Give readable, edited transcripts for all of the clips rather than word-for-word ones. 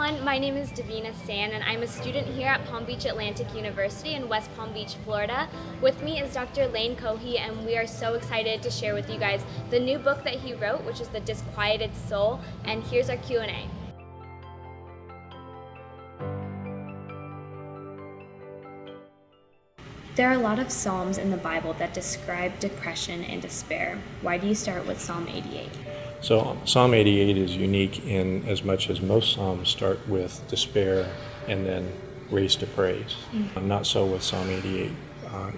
everyone. My name is Davina San, and I'm a student here at Palm Beach Atlantic University in West Palm Beach, Florida. With me is Dr. Lane Cohey, and we are so excited to share with you guys the new book that he wrote, which is The Disquieted Soul. And here's our Q&A. There are a lot of psalms in the Bible that describe depression and despair. Why do you start with Psalm 88? So Psalm 88 is unique in as much as most psalms start with despair and then raise to praise. Not so with Psalm 88.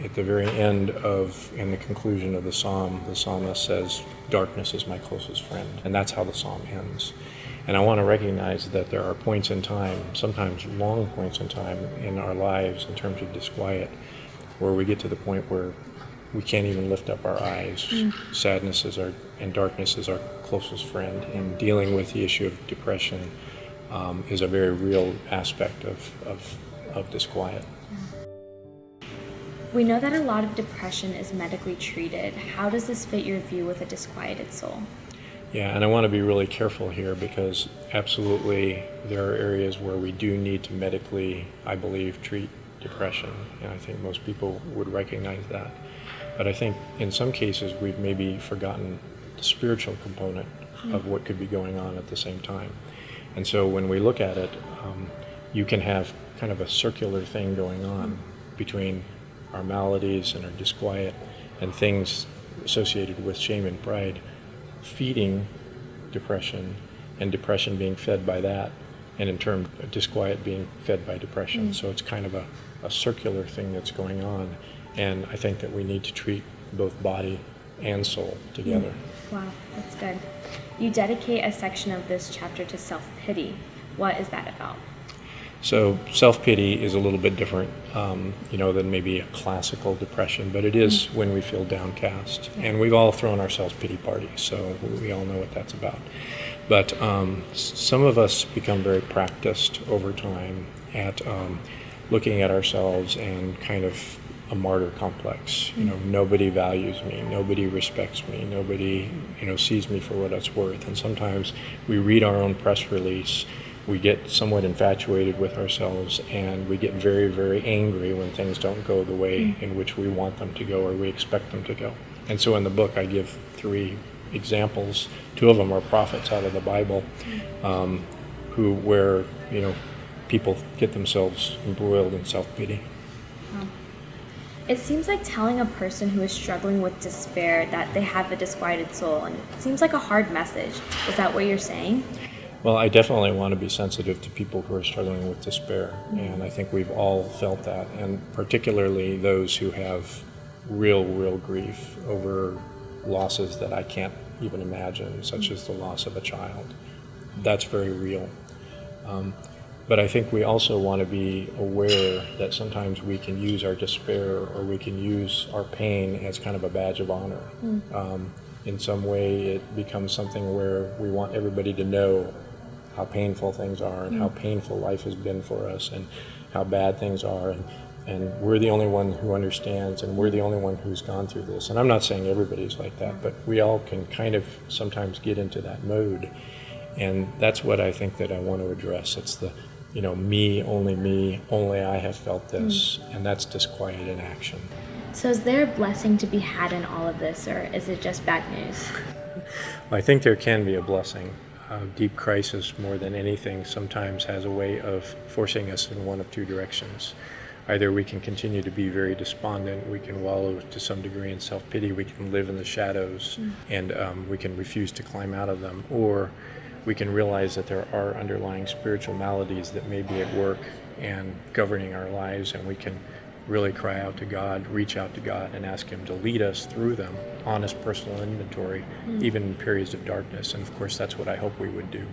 At the very end in the conclusion of the psalmist says, "Darkness is my closest friend," and that's how the psalm ends. And I want to recognize that there are points in time, sometimes long points in time in our lives in terms of disquiet, where we get to the point where we can't even lift up our eyes. Sadness and darkness is our closest friend, and dealing with the issue of depression is a very real aspect of disquiet. We know that a lot of depression is medically treated. How does this fit your view with a disquieted soul? Yeah, and I want to be really careful here because absolutely there are areas where we do need to medically, I believe, treat depression, and I think most people would recognize that. But I think in some cases we've maybe forgotten the spiritual component of what could be going on at the same time. And so when we look at it, you can have kind of a circular thing going on between our maladies and our disquiet and things associated with shame and pride feeding depression, and depression being fed by that, and in turn disquiet being fed by depression. So it's kind of a circular thing that's going on, and I think that we need to treat both body and soul together. Wow, that's good. You dedicate a section of this chapter to self-pity. What is that about? So self-pity is a little bit different, than maybe a classical depression, but it is when we feel downcast. And we've all thrown ourselves pity parties, so we all know what that's about. But some of us become very practiced over time at looking at ourselves and kind of a martyr complex. Nobody values me, nobody respects me, nobody sees me for what it's worth. And sometimes we read our own press release, we get somewhat infatuated with ourselves, and we get very, very angry when things don't go the way in which we want them to go or we expect them to go. And so in the book I give 3 examples. 2 of them are prophets out of the Bible, where people get themselves embroiled in self-pity. It seems like telling a person who is struggling with despair that they have a disquieted soul, and it seems like a hard message. Is that what you're saying? Well, I definitely want to be sensitive to people who are struggling with despair, and I think we've all felt that, and particularly those who have real grief over losses that I can't even imagine, such as the loss of a child. That's very real. But I think we also want to be aware that sometimes we can use our despair or we can use our pain as kind of a badge of honor. In some way it becomes something where we want everybody to know how painful things are and how painful life has been for us and how bad things are, and we're the only one who understands, and we're the only one who's gone through this. And I'm not saying everybody's like that, but we all can kind of sometimes get into that mode, and that's what I think that I want to address. It's the me, only I have felt this, and that's disquiet in action. So is there a blessing to be had in all of this, or is it just bad news? I think there can be a blessing. Deep crisis, more than anything, sometimes has a way of forcing us in one of 2 directions. Either we can continue to be very despondent, we can wallow to some degree in self-pity, we can live in the shadows, and we can refuse to climb out of them, or we can realize that there are underlying spiritual maladies that may be at work and governing our lives, and we can really cry out to God, reach out to God, and ask Him to lead us through them, honest personal inventory, even in periods of darkness. And of course, that's what I hope we would do.